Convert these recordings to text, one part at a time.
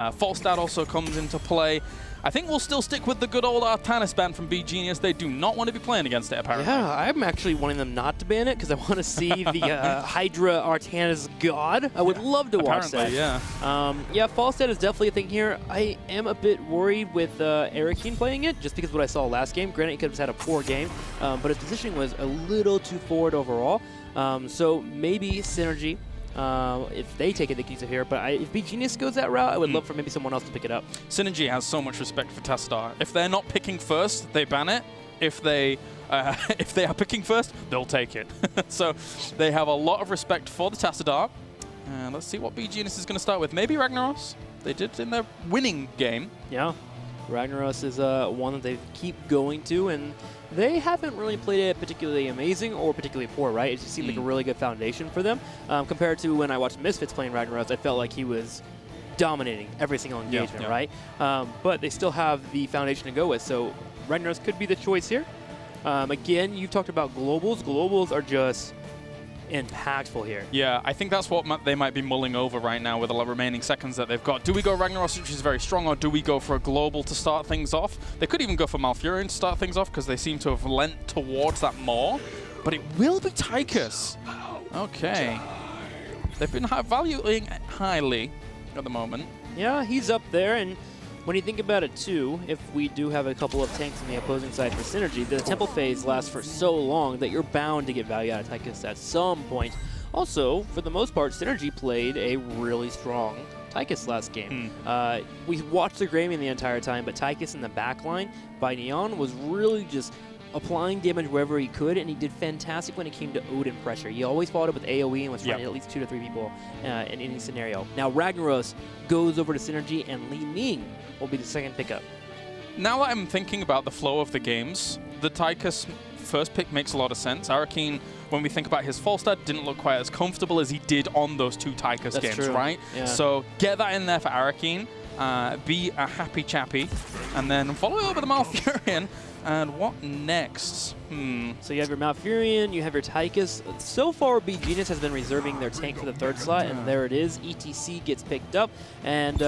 Falstad also comes into play. I think we'll still stick with the good old Artanis ban from beGenius. They do not want to be playing against it, apparently. Yeah, I'm actually wanting them not to ban it because I want to see the Hydra Artanis god. I would love to watch that. Yeah. Yeah, Falstad is definitely a thing here. I am a bit worried with Erikine playing it just because of what I saw last game. Granted, he could have had a poor game, but his positioning was a little too forward overall. So maybe Synergy. If they take it, they can use it here. But if beGenius goes that route, I would love for maybe someone else to pick it up. Synergy has so much respect for Tassadar. If they're not picking first, they ban it. If they are picking first, they'll take it. So they have a lot of respect for the Tassadar. And let's see what beGenius is going to start with. Maybe Ragnaros. They did in their winning game. Yeah. Ragnaros is one that they keep going to, and they haven't really played it particularly amazing or particularly poor, right? It just seemed like a really good foundation for them. Compared to when I watched Misfits playing Ragnaros, I felt like he was dominating every single engagement, right? But they still have the foundation to go with, so Ragnaros could be the choice here. Again, you talked about globals. Globals are just impactful here. Yeah, I think that's what they might be mulling over right now with the remaining seconds that they've got. Do we go Ragnaros, which is very strong, or do we go for a global to start things off? They could even go for Malfurion to start things off because they seem to have lent towards that more. But it will be Tychus. Okay. They've been valuing it highly at the moment. Yeah, he's up there, and when you think about it too, if we do have a couple of tanks on the opposing side for Synergy, the Temple phase lasts for so long that you're bound to get value out of Tychus at some point. Also, for the most part, Synergy played a really strong Tychus last game. We watched the Grammy the entire time, but Tychus in the backline by Neon was really just applying damage wherever he could, and he did fantastic when it came to Odin pressure. He always followed up with AoE and was finding at least 2 to 3 people in any scenario. Now Ragnaros goes over to Synergy, and Li Ming will be the second pickup. Now that I'm thinking about the flow of the games, the Tychus first pick makes a lot of sense. Erikine, when we think about his Falstad, didn't look quite as comfortable as he did on those 2 Tychus games, true. right? Yeah. So get that in there for Erikine. Be a happy chappy, and then follow it over the Malfurion. And what next? So you have your Malfurion, you have your Tychus. So far, beGenius has been reserving their tank for the 3rd slot, and there it is. ETC gets picked up, and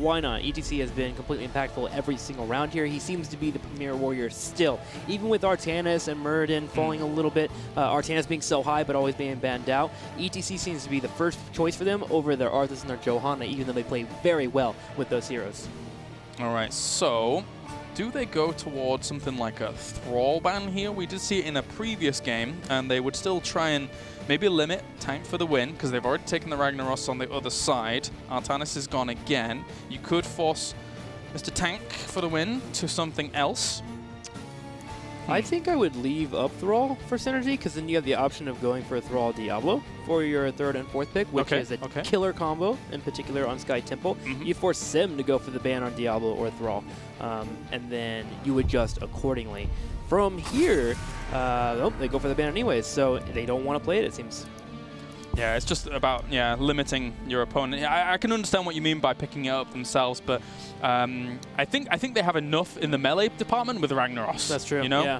why not? ETC has been completely impactful every single round here. He seems to be the premier warrior still. Even with Artanis and Muradin falling a little bit, Artanis being so high but always being banned out, ETC seems to be the first choice for them over their Arthas and their Johanna, even though they play very well with those heroes. All right, so do they go towards something like a Thrall ban here? We did see it in a previous game, and they would still try and maybe limit tank for the win, because they've already taken the Ragnaros on the other side. Artanis is gone again. You could force Mr. Tank for the win to something else. I think I would leave up Thrall for Synergy, because then you have the option of going for a Thrall Diablo for your 3rd and 4th pick, which is a killer combo, in particular on Sky Temple. You force Sim to go for the ban on Diablo or Thrall, and then you adjust accordingly. From here, they go for the ban anyways, so they don't want to play it, it seems. Yeah, it's just about limiting your opponent. I can understand what you mean by picking it up themselves, but I think they have enough in the melee department with Ragnaros. That's true. You know? Yeah.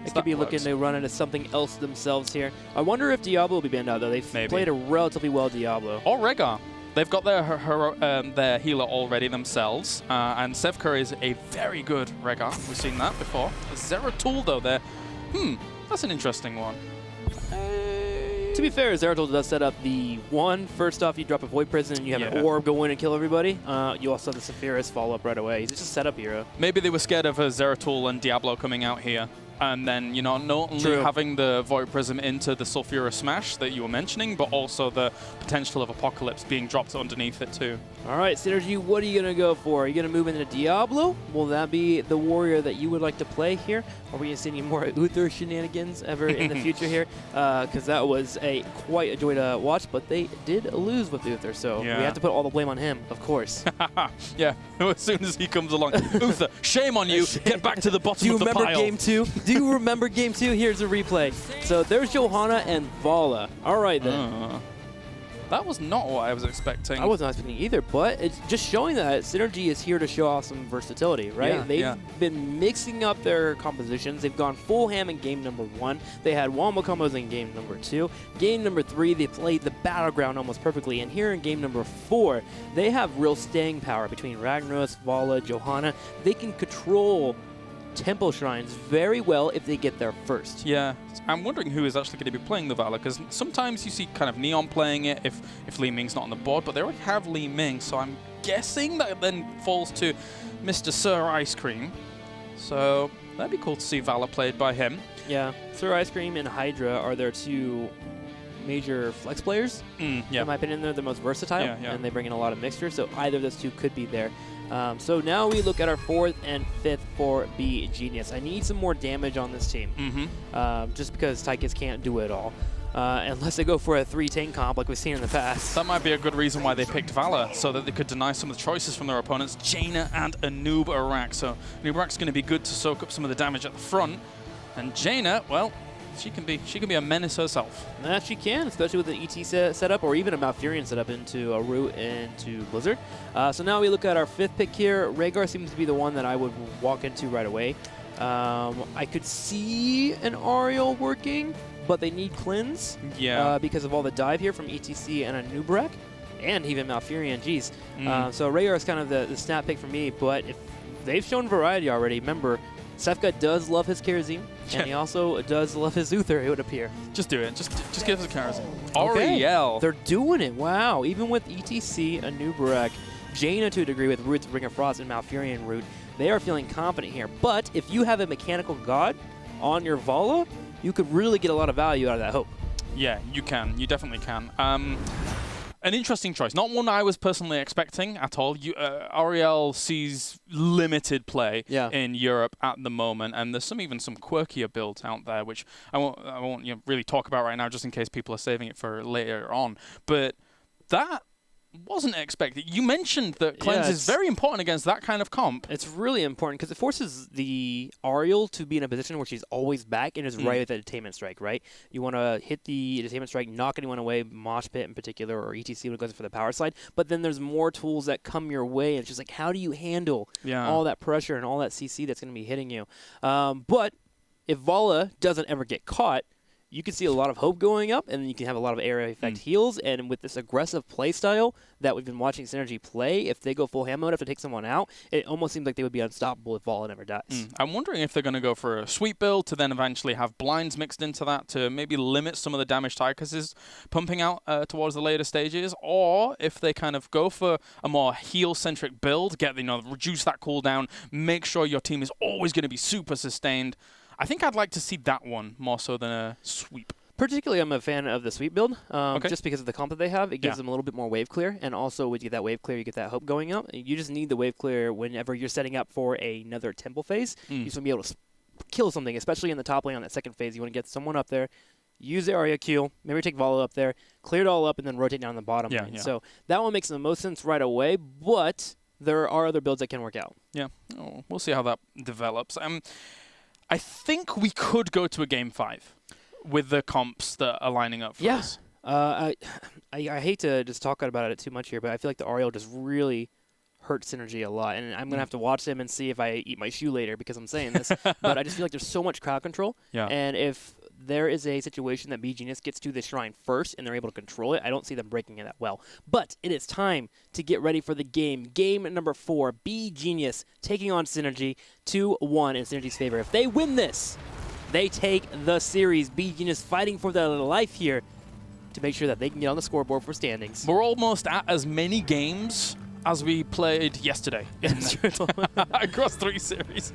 They could be looking to run into something else themselves here. I wonder if Diablo will be banned out though. They've played a relatively well Diablo. Or Rhaegar. They've got their healer already themselves, and Sevker is a very good Rhaegar. We've seen that before. Zeratul though, there. That's an interesting one. To be fair, Zeratul does set up the first off, you drop a Void Prison, and you have an Orb go in and kill everybody. You also have the Sephiroth follow up right away. He's just a setup hero. Maybe they were scared of a Zeratul and Diablo coming out here. And then, you know, not only having the Void Prism into the Sulfura Smash that you were mentioning, but also the potential of Apocalypse being dropped underneath it too. All right, Synergy, what are you going to go for? Are you going to move into Diablo? Will that be the warrior that you would like to play here? Are we going to see any more Uther shenanigans ever in the future here? Because that was quite a joy to watch, but they did lose with Uther, so we have to put all the blame on him, of course. Yeah, as soon as he comes along. Uther, shame on you. Get back to the bottom of the pile. Do you remember Game 2? Do you remember Game 2? Here's a replay. So there's Johanna and Vala. All right, then. That was not what I was expecting. I wasn't expecting either, but it's just showing that Synergy is here to show off some versatility, right? Yeah, They've been mixing up their compositions. They've gone full ham in game number 1. They had wombo combos in game number 2. Game number 3, they played the battleground almost perfectly. And here in game number 4, they have real staying power between Ragnaros, Vala, Johanna. They can control temple shrines very well if they get there first. Yeah, I'm wondering who is actually going to be playing the Valor, because sometimes you see kind of Neon playing it if Li Ming's not on the board, but they already have Li Ming, so I'm guessing that then falls to Mr. Sir Ice Cream. So that'd be cool to see Valor played by him. Yeah, Sir Ice Cream and Hydra are their 2 major flex players. Yeah. In my opinion, they're the most versatile, and they bring in a lot of mixture, so either of those 2 could be there. So now we look at our 4th and 5th for beGenius. I need some more damage on this team, just because Tychus can't do it all. Unless they go for a 3-tank comp like we've seen in the past. That might be a good reason why they picked Valor, so that they could deny some of the choices from their opponents, Jaina and Anub Arak. So Anub Arak's going to be good to soak up some of the damage at the front. And Jaina, well, she can be a menace herself. That she can, especially with an ET setup or even a Malfurion setup into a Root into Blizzard. So now we look at our 5th pick here. Rhaegar seems to be the one that I would walk into right away. I could see an Ariel working, but they need cleanse because of all the dive here from ETC and Anub Arak, and even Malfurion. Geez. So Rhaegar is kind of the snap pick for me, but if they've shown variety already, remember, Sefka does love his Kerosene, and he also does love his Uther, it would appear. Just do it. Just give us a Kerosene. Okay. Ariel. They're doing it. Wow. Even with ETC, Anub Arak, Jaina to a degree with Root, Ring of Frost, and Malfurion Root, they are feeling confident here. But if you have a mechanical god on your Vala, you could really get a lot of value out of that hope. Yeah, you can. You definitely can. An interesting choice. Not one I was personally expecting at all. Ariel sees limited play in Europe at the moment, and there's even some quirkier builds out there, which I won't really talk about right now, just in case people are saving it for later on. But that wasn't expected. You mentioned that cleanse is very important against that kind of comp. It's really important because it forces the Ariel to be in a position where she's always back and is right at the Detainment Strike, right? You want to hit the Detainment Strike, knock anyone away, Mosh Pit in particular, or ETC when it goes for the power slide, but then there's more tools that come your way, and it's just like, how do you handle all that pressure and all that CC that's going to be hitting you? But if Vala doesn't ever get caught, you can see a lot of hope going up, and then you can have a lot of area effect heals. And with this aggressive play style that we've been watching Synergy play, if they go full ham mode, have to take someone out, it almost seems like they would be unstoppable if Vala never dies. I'm wondering if they're going to go for a sweep build to then eventually have blinds mixed into that to maybe limit some of the damage Tychus is pumping out towards the later stages, or if they kind of go for a more heal-centric build, reduce that cooldown, make sure your team is always going to be super sustained. I think I'd like to see that one more so than a sweep. Particularly, I'm a fan of the sweep build, just because of the comp that they have. It gives them a little bit more wave clear, and also when you get that wave clear, you get that hope going up. You just need the wave clear whenever you're setting up for another temple phase. You just want to be able to kill something, especially in the top lane on that second phase. You want to get someone up there, use the Arya Q, maybe take Vala up there, clear it all up, and then rotate down the bottom lane. So that one makes the most sense right away, but there are other builds that can work out. Yeah, we'll see how that develops. I think we could go to a Game 5 with the comps that are lining up for us. I hate to just talk about it too much here, but I feel like the Ariel just really hurt Synergy a lot. And I'm going to have to watch them and see if I eat my shoe later because I'm saying this. But I just feel like there's so much crowd control. And if there is a situation that beGenius gets to the shrine first and they're able to control it, I don't see them breaking it that well. But it is time to get ready for the game. Game number 4, beGenius taking on Synergy 2-1 in Synergy's favor. If they win this, they take the series. beGenius fighting for their life here to make sure that they can get on the scoreboard for standings. We're almost at as many games as we played yesterday. Across 3 series.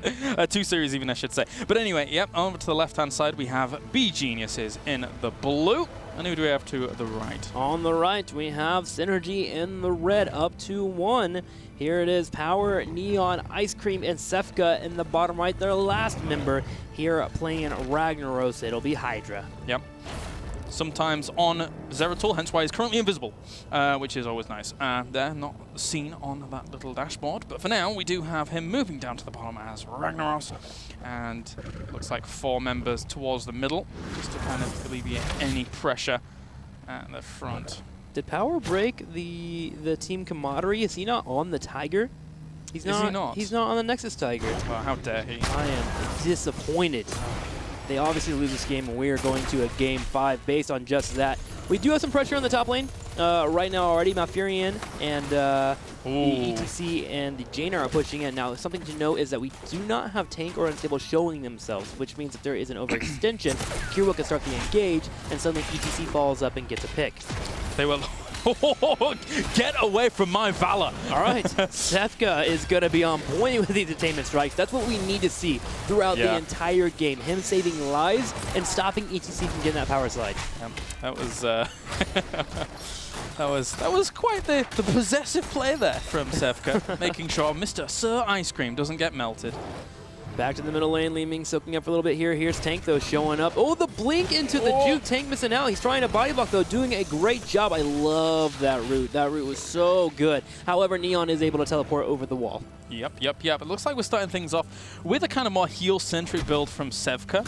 2 series even, I should say. But anyway, over to the left-hand side, we have beGeniuses in the blue. And who do we have to the right? On the right, we have Synergy in the red, up 2-1. Here it is, Power, Neon, Ice Cream, and Sefka in the bottom right. Their last member here playing Ragnaros. It'll be Hydra. Yep. Sometimes on Zeratul, hence why he's currently invisible, which is always nice. They're not seen on that little dashboard, but for now we do have him moving down to the bottom as Ragnaros, and looks like 4 members towards the middle, just to kind of alleviate any pressure at the front. Did Power break the team camaraderie? Is he not on the Tiger? He's not. Is he not? He's not on the Nexus Tiger. Well, how dare he? I am disappointed. They obviously lose this game, and we are going to a Game 5 based on just that. We do have some pressure on the top lane right now already. Malfurion and the ETC and the Jaina are pushing in. Now, something to note is that we do not have Tank or Unstable showing themselves, which means if there is an overextension, Kira can start the engage, and suddenly ETC falls up and gets a pick. They will. Get away from my Valor! All right, Sefka is going to be on point with these attainment strikes. That's what we need to see throughout the entire game. Him saving lives and stopping ETC from getting that power slide. That was that was quite the possessive play there from Sefka, making sure Mr. Sir Ice Cream doesn't get melted. Back to the middle lane, Li Ming soaking up for a little bit here. Here's Tank, though, showing up. Oh, the blink into the juke. Tank missing out. He's trying to body block, though, doing a great job. I love that route. That route was so good. However, Neon is able to teleport over the wall. Yep. It looks like we're starting things off with a kind of more heal-centric build from Sevka.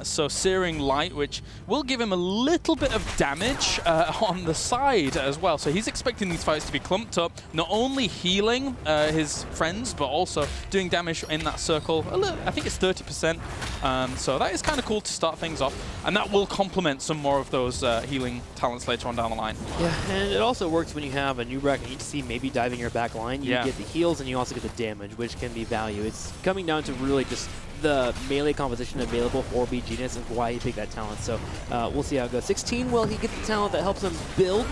So Searing Light, which will give him a little bit of damage on the side as well. So he's expecting these fights to be clumped up, not only healing his friends, but also doing damage in that circle. I think it's 30%. So that is kind of cool to start things off. And that will complement some more of those healing talents later on down the line. Yeah, and it also works when you have a Nubrak and ETC maybe diving your back line. You get the heals and you also get the damage, which can be value. It's coming down to really just the melee composition available for beGenius and why he picked that talent. So we'll see how it goes. 16, well, he gets the talent that helps him build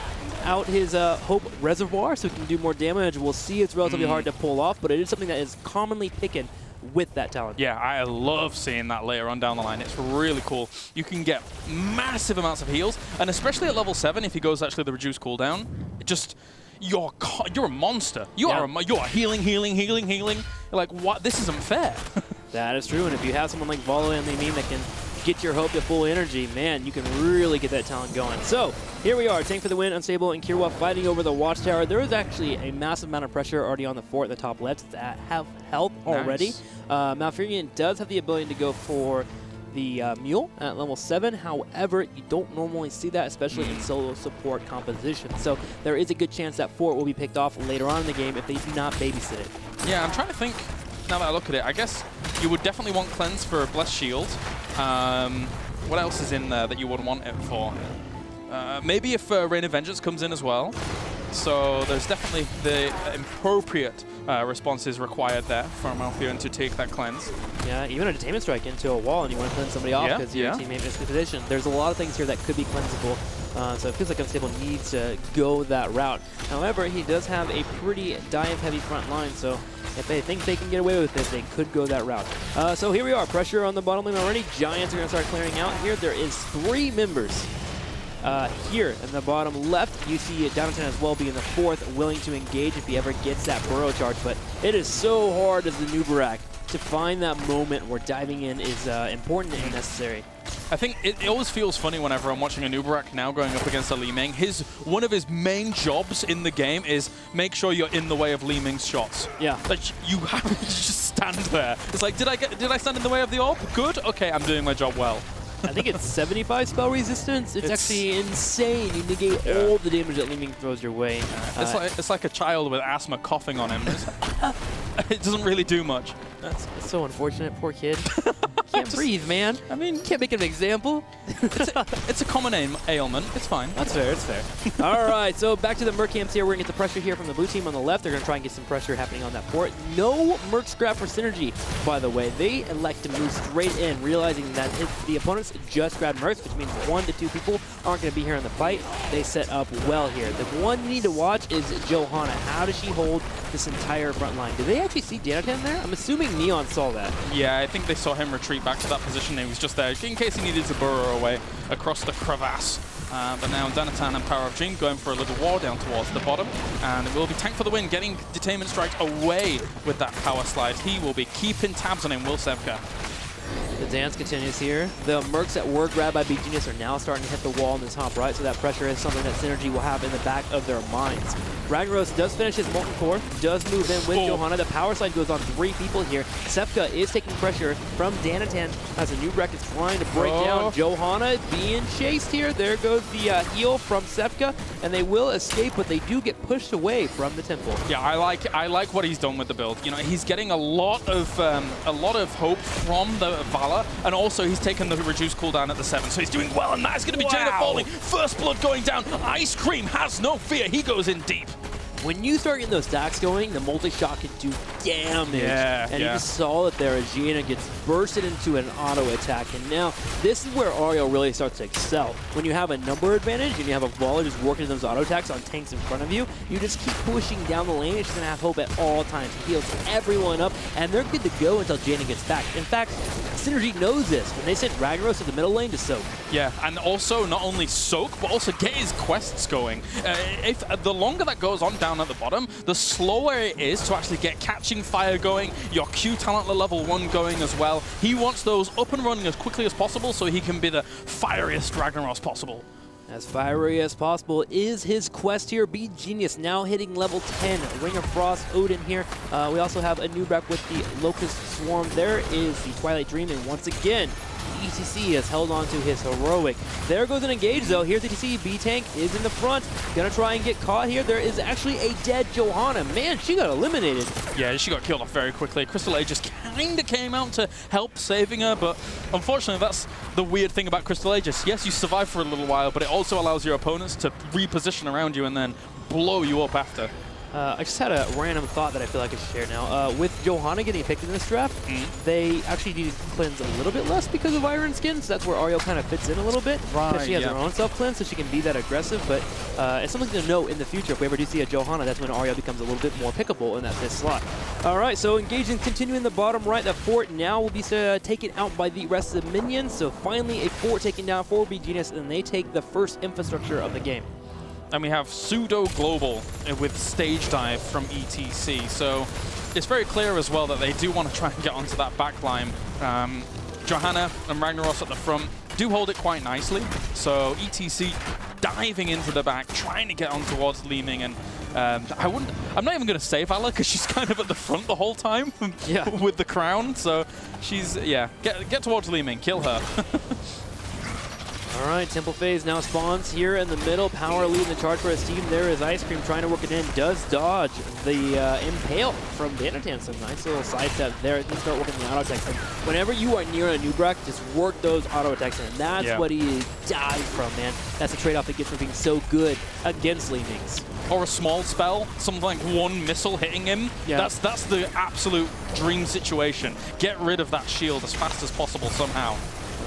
out his Hope Reservoir so he can do more damage. We'll see. It's relatively hard to pull off, but it is something that is commonly taken with that talent. Yeah, I love seeing that later on down the line. It's really cool. You can get massive amounts of heals, and especially at level 7, if he goes actually the reduced cooldown, it just... You're a monster. You are healing. You're like, what? This isn't fair. That is true, and if you have someone like Valo and Li Ming that can get your Hope to full energy, man, you can really get that talent going. So, here we are, Tank for the win, Unstable and Kirwa fighting over the Watchtower. There is actually a massive amount of pressure already on the fort at the top left that have health already. Malfurion does have the ability to go for the Mule at level 7. However, you don't normally see that, especially in solo support composition. So there is a good chance that fort will be picked off later on in the game if they do not babysit it. Yeah, I'm trying to think, now that I look at it, I guess you would definitely want Cleanse for Blessed Shield. What else is in there that you would want it for? Maybe if Rain of Vengeance comes in as well. So there's definitely the appropriate responses required there for Malfurion to take that cleanse. Yeah, even a Detainment Strike into a wall and you want to cleanse somebody off because your teammate missed the position. There's a lot of things here that could be cleansable. So it feels like Unstable needs to go that route. However, he does have a pretty dive-heavy front line, so if they think they can get away with it, they could go that route. So here we are, pressure on the bottom lane already. Giants are going to start clearing out here. There is 3 members here in the bottom left. You see Downton as well being the 4th, willing to engage if he ever gets that burrow charge, but it is so hard as the Nubarak to find that moment where diving in is important and necessary. I think it always feels funny whenever I'm watching a Nubarak now going up against a Li Ming. One of his main jobs in the game is make sure you're in the way of Li Ming's shots. Yeah. Like, you have to just stand there. It's like, did I stand in the way of the orb? Good? Okay, I'm doing my job well. I think it's 75 spell resistance. It's actually insane. You negate all the damage that Li Ming throws your way. It's like a child with asthma coughing on him. It doesn't really do much. That's so unfortunate. Poor kid. Can't breathe, man. I mean, can't make an example. It's a common ailment. It's fine. That's fair. It's fair. All right, so back to the Merc camps here. We're going to get the pressure here from the blue team on the left. They're going to try and get some pressure happening on that fort. No Merc scrap for synergy, by the way. They elect to move straight in, realizing that if the opponents just grabbed Mercs, which means 1 to 2 people aren't going to be here in the fight. They set up well here. The one you need to watch is Johanna. How does she hold this entire front line? Do they actually see Danatan there? I'm assuming Neon saw that. Yeah, I think they saw him retreat back to that position. He was just there in case he needed to burrow away across the crevasse. But now Danatan and Power of Dream going for a little war down towards the bottom. And it will be Tank for the win, getting Detainment Strike away with that power slide. He will be keeping tabs on him, Will Sevka. The dance continues here. The Mercs that were grabbed by beGenius are now starting to hit the wall in the top right, so that pressure is something that Synergy will have in the back of their minds. Ragnaros does finish his Molten Core, does move in with Johanna. The power slide goes on 3 people here. Sefka is taking pressure from Danatan as a new wreck is trying to break down. Johanna being chased here. There goes the heal from Sefka, and they will escape, but they do get pushed away from the temple. Yeah, I like what he's done with the build. You know, he's getting a lot of hope from the Valor, and also he's taken the reduced cooldown at the 7, so he's doing well, and that is going to be Jaina falling. First blood going down. Ice Cream has no fear. He goes in deep. When you start getting those stacks going, the multi-shot can do damage. You just saw it there as Jaina gets bursted into an auto attack. And now this is where Ariel really starts to excel. When you have a number advantage and you have a Voller just working those auto attacks on tanks in front of you, you just keep pushing down the lane. She's going to have hope at all times. He heals everyone up, and they're good to go until Jaina gets back. In fact, Synergy knows this when they sent Ragnaros to the middle lane to soak. Yeah, and also not only soak, but also get his quests going. If the longer that goes on down at the bottom, the slower it is to actually get Catching Fire going, your Q talent level 1 going as well. He wants those up and running as quickly as possible so he can be the fieriest Ragnaros possible. As fiery as possible is his quest here. beGenius now hitting level 10. Ring of Frost, Odin here. We also have a new wreck with the Locust Swarm. There is the Twilight Dream, and once again, ETC has held on to his heroic. There goes an engage though. Here's ETC. B-Tank is in the front. Gonna try and get caught here. There is actually a dead Johanna. Man, she got eliminated. Yeah, she got killed off very quickly. Crystal Aegis kind of came out to help saving her, but unfortunately that's the weird thing about Crystal Aegis. Yes, you survive for a little while, but it also allows your opponents to reposition around you and then blow you up after. I just had a random thought that I feel like I should share now. With Johanna getting picked in this draft, they actually need to cleanse a little bit less because of Iron Skin, so that's where Ariel kind of fits in a little bit. Because she has her own self-cleanse, so she can be that aggressive, but it's something to note in the future. If we ever do see a Johanna, that's when Ariel becomes a little bit more pickable in that 5th slot. All right, so engaging, continuing the bottom right. The fort now will be taken out by the rest of the minions, so finally a fort taken down for beGenius, and they take the first infrastructure of the game. And we have Pseudo Global with Stage Dive from ETC. So it's very clear as well that they do want to try and get onto that back line. Johanna and Ragnaros at the front do hold it quite nicely. So ETC diving into the back, trying to get on towards Leeming. And I'm not even going to say Valor because she's kind of at the front the whole time with the crown. So she's, get towards Leeming, kill her. All right, Temple Phase now spawns here in the middle. Power leading the charge for his team. There is Ice Cream trying to work it in. Does dodge the Impale from Danatan. Some nice little sidestep there. He start working the auto attacks. And whenever you are near a Nubrak, just work those auto attacks in. That's what he dies from, man. That's the trade-off he gets for being so good against Leemings. Or a small spell, something like one missile hitting him. That's the absolute dream situation. Get rid of that shield as fast as possible somehow.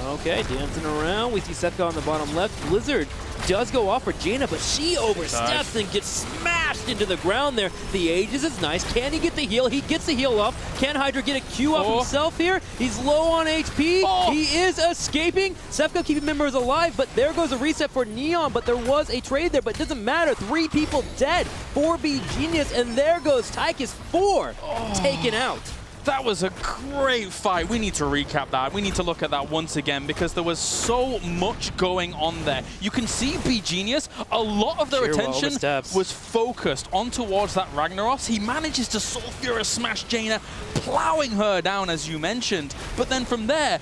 Okay, dancing around. We see Sefka on the bottom left. Blizzard does go off for Jaina, but she oversteps and gets smashed into the ground there. The Aegis is nice. Can he get the heal? He gets the heal off. Can Hydra get a Q off himself here? He's low on HP. He is escaping. Sefka keeping members alive, but there goes a reset for Neon, but there was a trade there, but it doesn't matter. 3 people dead for beGenius, and there goes Tychus 4 taken out. That was a great fight. We need to recap that. We need to look at that once again because there was so much going on there. You can see beGenius, a lot of their attention was focused on towards that Ragnaros. He manages to Sulfurous smash Jaina, plowing her down as you mentioned. But then from there,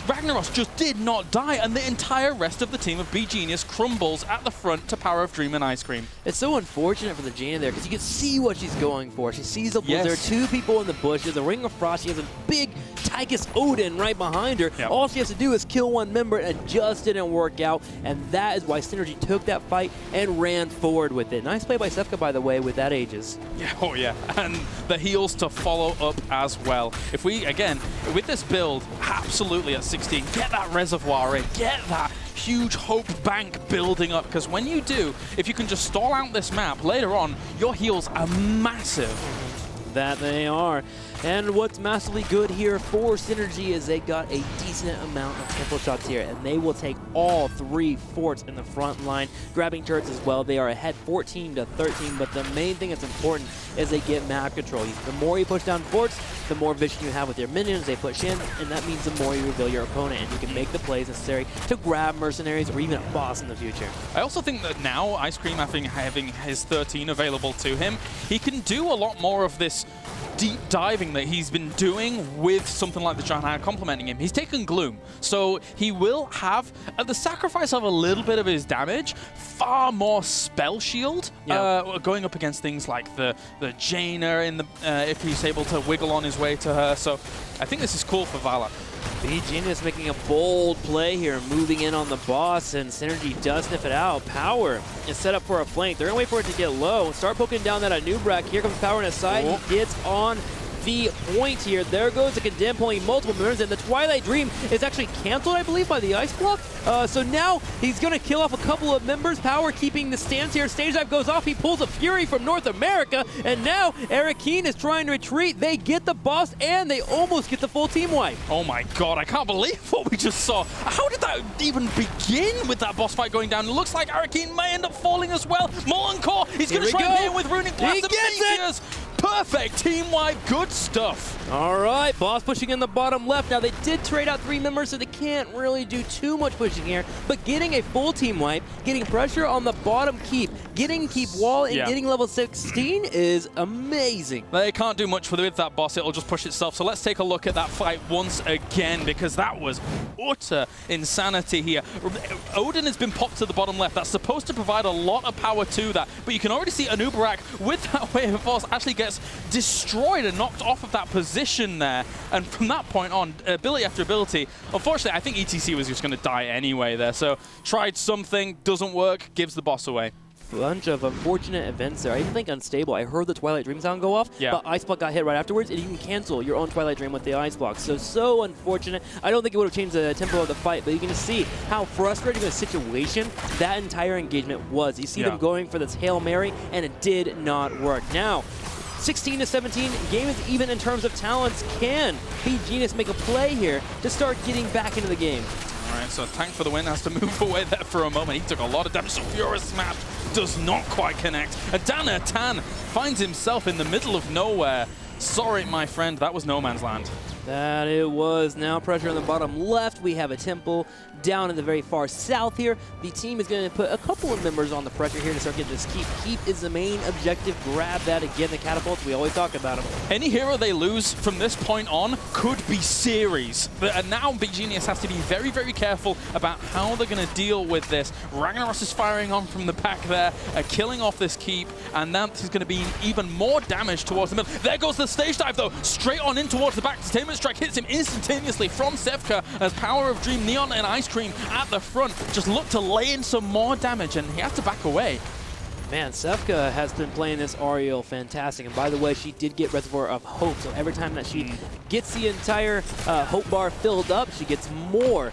Ragnaros just did not die, and the entire rest of the team of beGenius crumbles at the front to Power of Dream and Ice Cream. It's so unfortunate for the Jaina there, because you can see what she's going for. She sees the There are 2 people in the bush. There's a Ring of Frost. She has a big Tychus Odin right behind her. All she has to do is kill 1 member, and it just didn't work out, and that is why Synergy took that fight and ran forward with it. Nice play by Sefka, by the way, with that Aegis. And the heals to follow up as well. If we, again, with this build, absolutely at 16, get that reservoir in, get that huge hope bank building up, because when you do, if you can just stall out this map, later on, your heals are massive. That they are. And what's massively good here for Synergy is they got a decent amount of tempo shots here, and they will take all 3 forts in the front line, grabbing turrets as well. They are ahead 14-13, but the main thing that's important is they get map control. The more you push down forts, the more vision you have with your minions they push in, and that means the more you reveal your opponent, and you can make the plays necessary to grab mercenaries or even a boss in the future. I also think that now Ice Cream having his 13 available to him, he can do a lot more of this deep diving that he's been doing with something like the Giant Hand complementing him. He's taken Gloom, so he will have, at the sacrifice of a little bit of his damage, far more spell shield going up against things like the Jaina in the if he's able to wiggle on his way to her. So I think this is cool for Vala. beGenius making a bold play here, moving in on the boss, and Synergy does sniff it out. Power is set up for a flank. They're going to wait for it to get low. Start poking down that Anubrak. Here comes Power in his side. He gets on the point here. There goes the Condemn, pulling multiple members, and the Twilight Dream is actually canceled, I believe, by the Ice Block. So now he's going to kill off a couple of members. Power keeping the stance here. Stage dive goes off. He pulls a Fury from North America, and now Eric Keen is trying to retreat. They get the boss, and they almost get the full team wipe. Oh my god, I can't believe what we just saw. How did that even begin with that boss fight going down? It looks like Eric Keen may end up falling as well. Molten Core, he's going to try and hit him with Runic Blast and Meteors. Perfect team wipe, good stuff. All right, boss pushing in the bottom left. Now they did trade out 3 members, so they can't really do too much pushing here, but getting a full team wipe, getting pressure on the bottom keep, getting keep wall, and getting level 16 is amazing. They can't do much with that boss, it'll just push itself. So let's take a look at that fight once again, because that was utter insanity here. Odin has been popped to the bottom left. That's supposed to provide a lot of power to that, but you can already see Anubrak with that wave of force actually gets destroyed and knocked off of that position there. And from that point on, ability after ability, unfortunately, I think ETC was just going to die anyway there. So tried something, doesn't work, gives the boss away. Bunch of unfortunate events there. I even think Unstable. I heard the Twilight Dream sound go off, but Ice Block got hit right afterwards, and you can cancel your own Twilight Dream with the Ice Block. So unfortunate. I don't think it would have changed the tempo of the fight, but you can see how frustrating a situation that entire engagement was. You see them going for this Hail Mary, and it did not work. Now, 16-17, game is even in terms of talents. Can beGenius make a play here to start getting back into the game? All right, so Tank for the win has to move away there for a moment. He took a lot of damage, so Furious Smash does not quite connect. Adana Tan finds himself in the middle of nowhere. Sorry, my friend, that was no man's land. That it was. Now pressure on the bottom left. We have a temple down in the very far south here. The team is going to put a couple of members on the pressure here to start getting this keep. Keep is the main objective. Grab that again, the catapults. We always talk about them. Any hero they lose from this point on could be series. And now beGenius has to be very, very careful about how they're going to deal with this. Ragnaros is firing on from the back there, killing off this keep, and that is going to be even more damage towards the middle. There goes the stage dive, though, straight on in towards the back. Entertainment Strike hits him instantaneously from Sevka as Power of Dream, Neon, and Ice Cream at the front just look to lay in some more damage, and he has to back away. Man, Sevka has been playing this Ariel fantastic, and by the way, she did get Reservoir of Hope, so every time that she gets the entire Hope bar filled up, she gets more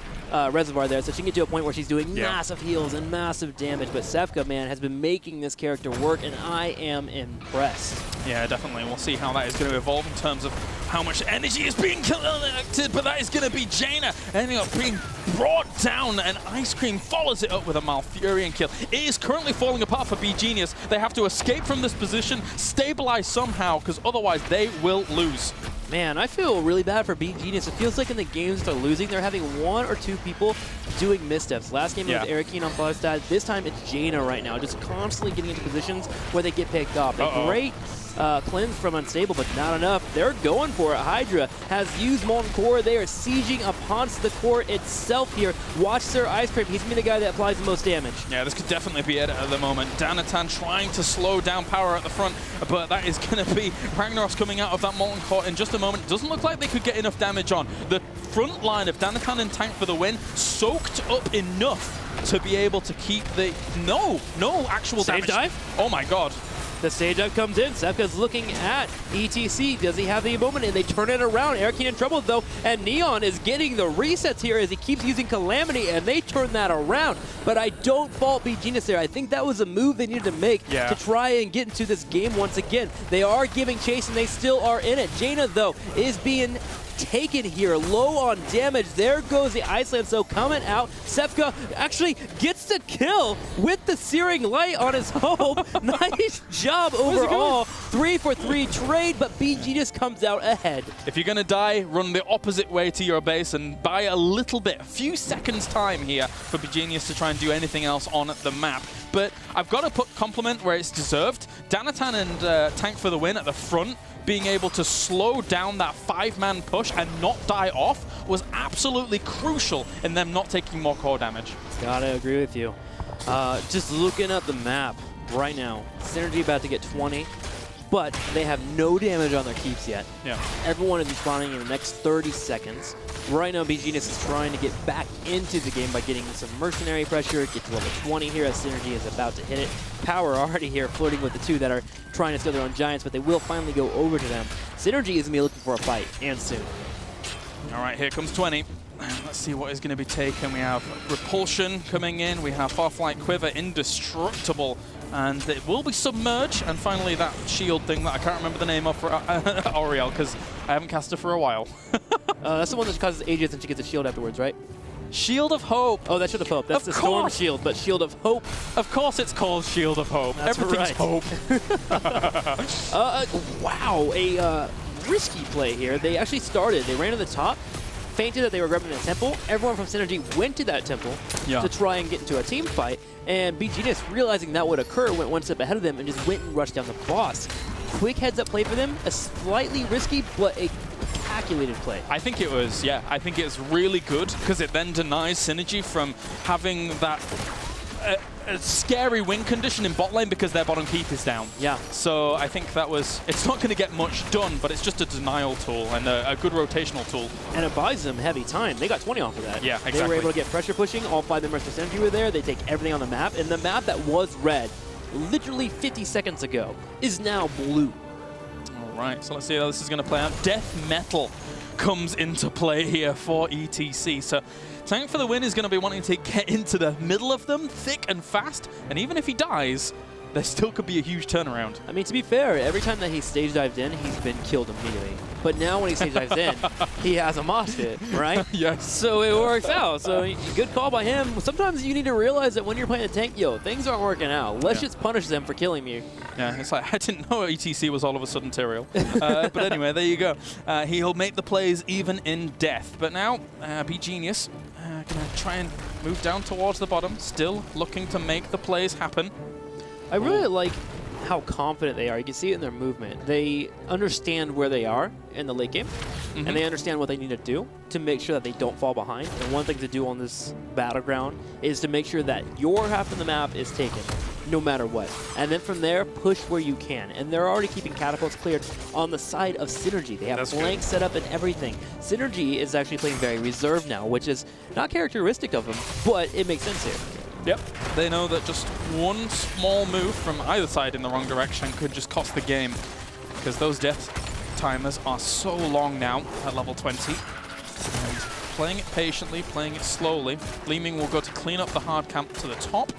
Reservoir there, so she can get to a point where she's doing massive heals and massive damage. But Sevka, man, has been making this character work, and I am impressed. Yeah, definitely. We'll see how that is going to evolve in terms of how much energy is being collected, but that is going to be Jaina ending up being brought down, and Ice Cream follows it up with a Malfurion kill. It is currently falling apart for beGenius. They have to escape from this position, stabilize somehow, because otherwise they will lose. Man, I feel really bad for beGenius. It feels like in the games they're losing, they're having 1 or 2 people doing missteps. Last game it was Eric Keen on Flustad. This time it's Jaina right now, just constantly getting into positions where they get picked off. A great cleanse from Unstable, but not enough. They're going for it. Hydra has used Molten Core. They are sieging upon the core itself here. Watch their Ice Cream. He's going to be the guy that applies the most damage. Yeah, this could definitely be it at the moment. Danatan trying to slow down Power at the front, but that is going to be Ragnaros coming out of that Molten Core in just a moment. It doesn't look like they could get enough damage on. The front line of Danatan and Tank for the win soaked up enough to be able to keep the... No actual damage. Dive? Oh my god. The stage up comes in. Sevka's looking at ETC. Does he have the moment? And they turn it around. Airkeen in trouble, though. And Neon is getting the resets here as he keeps using Calamity, and they turn that around. But I don't fault beGenius there. I think that was a move they needed to make to try and get into this game once again. They are giving chase, and they still are in it. Jaina, though, is being taken here, low on damage. There goes the Iceland, so coming out, Sevka actually gets the kill with the Searing Light on his hope. Nice job overall. 3 for 3 trade, but beGenius comes out ahead. If you're gonna die, run the opposite way to your base and buy a little bit, a few seconds time here for beGenius to try and do anything else on the map. But I've got to put compliment where it's deserved. Danatan and Tank for the win at the front, being able to slow down that 5-man push and not die off was absolutely crucial in them not taking more core damage. Gotta agree with you. Just looking at the map right now, Synergy about to get 20, but they have no damage on their keeps yet. Yeah. Everyone is respawning in the next 30 seconds. Right now, beGenius is trying to get back into the game by getting some mercenary pressure, get to level 20 here as Synergy is about to hit it. Power already here flirting with the two that are trying to steal their own giants, but they will finally go over to them. Synergy is going to be looking for a fight, and soon. All right, here comes 20. Let's see what is going to be taken. We have Repulsion coming in. We have Farflight Quiver, Indestructible, and it will be Submerge. And finally, that shield thing that I can't remember the name of for Auriel, because I haven't cast her for a while. That's the one that causes Aegis and she gets a shield afterwards, right? Shield of Hope. Oh, that's Shield of Hope. That's the Storm Shield, but Shield of Hope. Of course it's called Shield of Hope. That's Everything's hope. Wow, a risky play here. They actually started. They ran to the top, feinted that they were grabbing a temple. Everyone from Synergy went to that temple to try and get into a team fight. And beGenius, realizing that would occur, went one step ahead of them and just went and rushed down the boss. Quick heads-up play for them. A slightly risky, but a calculated play. I think it was, I think it's really good because it then denies Synergy from having that a scary win condition in bot lane because their bottom keep is down. Yeah. So I think that was, it's not going to get much done, but it's just a denial tool and a good rotational tool. And it buys them heavy time. They got 20 off of that. Yeah, exactly. They were able to get pressure pushing. All 5 members of Synergy were there. They take everything on the map. And the map that was red literally 50 seconds ago is now blue. All right, so let's see how this is going to play out. Death Metal comes into play here for ETC. So Tank for the win is going to be wanting to get into the middle of them, thick and fast. And even if he dies, there still could be a huge turnaround. I mean, to be fair, every time that he stage dived in, he's been killed immediately. But now when he stage dives in, he has a mosh hit, right? Yes. So it works out. So good call by him. Sometimes you need to realize that when you're playing a tank, things aren't working out. Let's just punish them for killing me. Yeah, it's like, I didn't know ETC was all of a sudden Tyrael. But anyway, there you go. He'll make the plays even in death. But now, beGenius going to try and move down towards the bottom, still looking to make the plays happen. I really like how confident they are. You can see it in their movement. They understand where they are in the late game, and they understand what they need to do to make sure that they don't fall behind. And one thing to do on this battleground is to make sure that your half of the map is taken, no matter what. And then from there, push where you can. And they're already keeping catapults cleared on the side of Synergy. They have flanks set up and everything. Synergy is actually playing very reserved now, which is not characteristic of them, but it makes sense here. Yep, they know that just one small move from either side in the wrong direction could just cost the game, because those death timers are so long now at level 20. And playing it patiently, playing it slowly. Gleaming will go to clean up the hard camp to the top,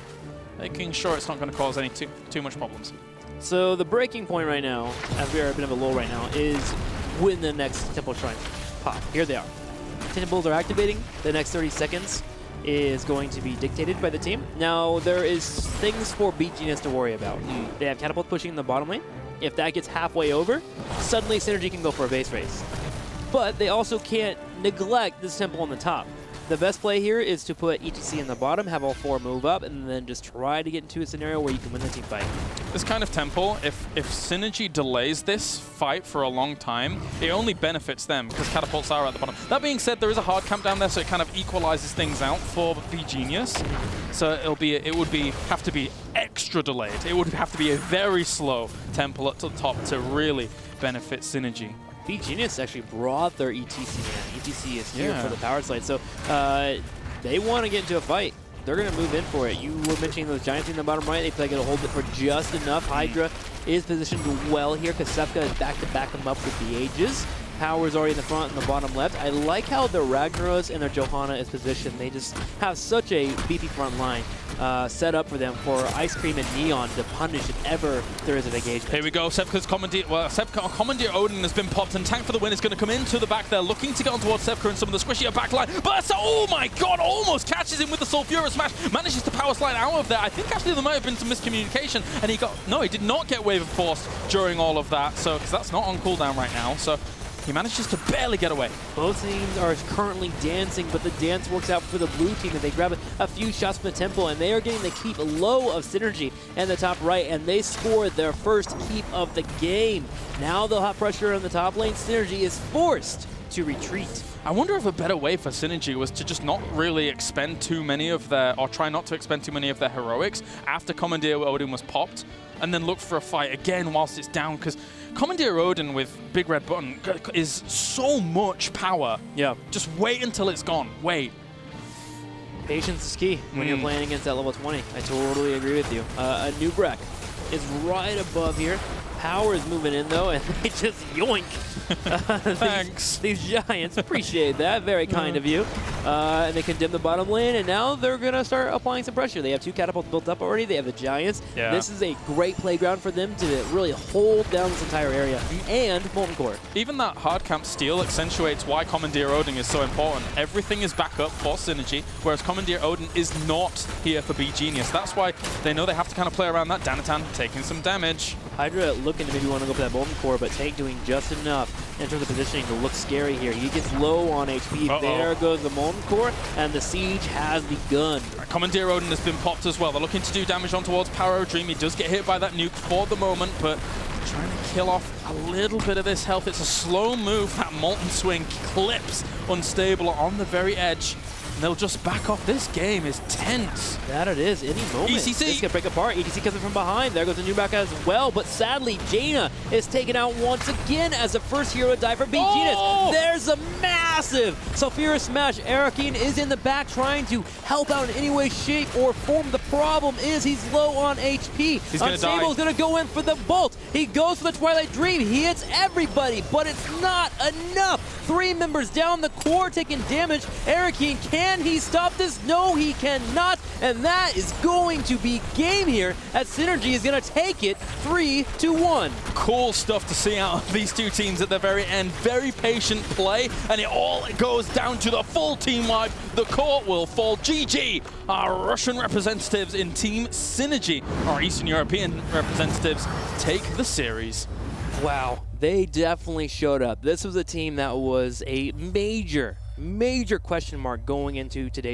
making sure it's not going to cause any too much problems. So the breaking point right now, as we are a bit of a lull right now, is when the next Temple Shrines pop. Here they are. Temples are activating. The next 30 seconds is going to be dictated by the team. Now, there is things for beGenius to worry about. They have Catapult pushing in the bottom lane. If that gets halfway over, suddenly Synergy can go for a base race. But they also can't neglect this temple on the top. The best play here is to put ETC in the bottom, have all 4 move up, and then just try to get into a scenario where you can win the team fight. This kind of temple, if Synergy delays this fight for a long time, it only benefits them because catapults are at the bottom. That being said, there is a hard camp down there, so it kind of equalizes things out for beGenius. So it would have to be extra delayed. It would have to be a very slow temple up to the top to really benefit Synergy. beGenius actually brought their ETC in. ETC is here for the power slide, so they want to get into a fight. They're going to move in for it. You were mentioning those giants in the bottom right. They play going to hold it for just enough. Hydra is positioned well here because Sefka is back to back him up with the Aegis. Power's already in the front and the bottom left. I like how the Ragnaros and their Johanna is positioned. They just have such a beefy front line set up for them for Ice Cream and Neon to punish if ever there is an engagement. Here we go. Sevka's Commandeer, Commandeer Odin has been popped, and Tank for the win is going to come into the back there, looking to get on towards Sevka and some of the squishier backline. But oh my god, almost catches him with the Sulfura Smash, manages to power slide out of there. I think actually there might have been some miscommunication, and he did not get Wave of Force during all of that, so because that's not on cooldown right now. So he manages to barely get away. Both teams are currently dancing, but the dance works out for the blue team, and they grab a few shots from the temple, and they are getting the keep low of Synergy in the top right, and they scored their first keep of the game. Now they'll have pressure on the top lane. Synergy is forced to retreat. I wonder if a better way for Synergy was to just not really expend too many of their, or try not to expend too many of their heroics after Commandeer Odin was popped, and then look for a fight again whilst it's down, because Commandeer Odin with Big Red Button is so much power. Yeah. Just wait until it's gone. Wait. Patience is key when you're playing against that level 20. I totally agree with you. A new Breck is right above here. Power is moving in though, and they just yoink. Thanks. These giants appreciate that. Very kind of you. And they condemn the bottom lane, and now they're going to start applying some pressure. They have 2 catapults built up already. They have the giants. Yeah. This is a great playground for them to really hold down this entire area. And Molten Core. Even that hard camp steal accentuates why Commandeer Odin is so important. Everything is back up for Synergy, whereas Commandeer Odin is not here for beGenius. That's why they know they have to kind of play around that. Danatan taking some damage. Hydra looking to maybe want to go for that Molten Core, but Tank doing just enough in terms of positioning to look scary here. He gets low on HP. There goes the Molten Core, and the siege has begun. Commandeer Odin has been popped as well. They're looking to do damage on towards Power Dream. He does get hit by that nuke for the moment, but trying to kill off a little bit of this health. It's a slow move. That Molten Swing clips Unstable on the very edge. And they'll just back off. This game is tense. That it is. Any moment. ECC. This could break apart. ETC coming from behind. There goes the Nubak as well. But sadly, Jaina is taken out once again as the first hero to die for beGenius. Oh! There's a massive Sulfura Smash. Erikine is in the back trying to help out in any way, shape, or form. The problem is he's low on HP. He's going to die. Unstable's going to go in for the bolt. He goes for the Twilight Dream. He hits everybody, but it's not enough. 3 members down, the core taking damage. Erikine, can he stop this? No, he cannot. And that is going to be game here as Synergy is going to take it 3-1. Cool stuff to see out of these two teams at the very end. Very patient play, and it all goes down to the full team wipe. The court will fall. GG, our Russian representatives in Team Synergy. Our Eastern European representatives take the series. Wow, they definitely showed up. This was a team that was a major question mark going into today's